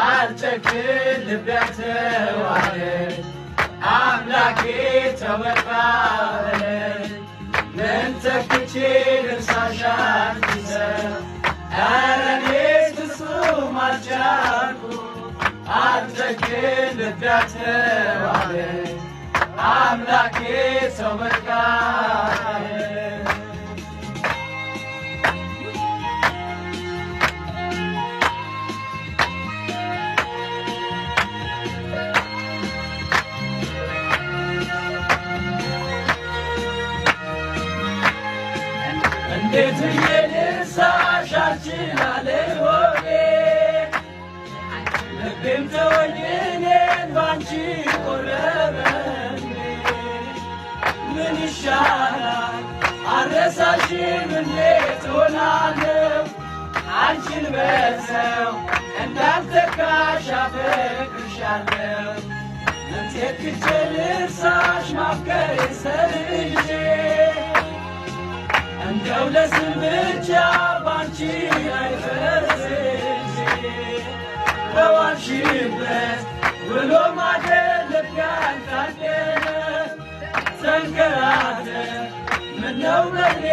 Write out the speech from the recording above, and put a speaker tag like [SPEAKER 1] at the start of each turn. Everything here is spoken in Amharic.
[SPEAKER 1] አልጨክን ልቤ ያልተዋለኝ አምላኬ ተወቃለኝ ምን ተክቼ ልርሳሽ አዲሰው ኧረ እኔስ ፍጹም አልቻልኩም አልጨክን ልቤ ያልተዋለኝ አምላኬ ተወቃለኝ እንዴት ልርሳሽ አልችላለኝ ሆዴ ልቤም ተወኝ እኔን ባንቺ ቆረበኝ ምን ይሻላል አልረሳሽም እንዴት ሆናለሁ አንቺን በሰው እንዳልተካሽ አፈቅርሻለሁ ምን ተክቼ ልርሳሽ ማፍቀሬ ሰርዤ እንደው ለስም ብቻ ባንቺ አይፈርሴ በዋልሽበት ውሎ ማደር ልብ ያልታደለ ተንከራተት ምነው በኔ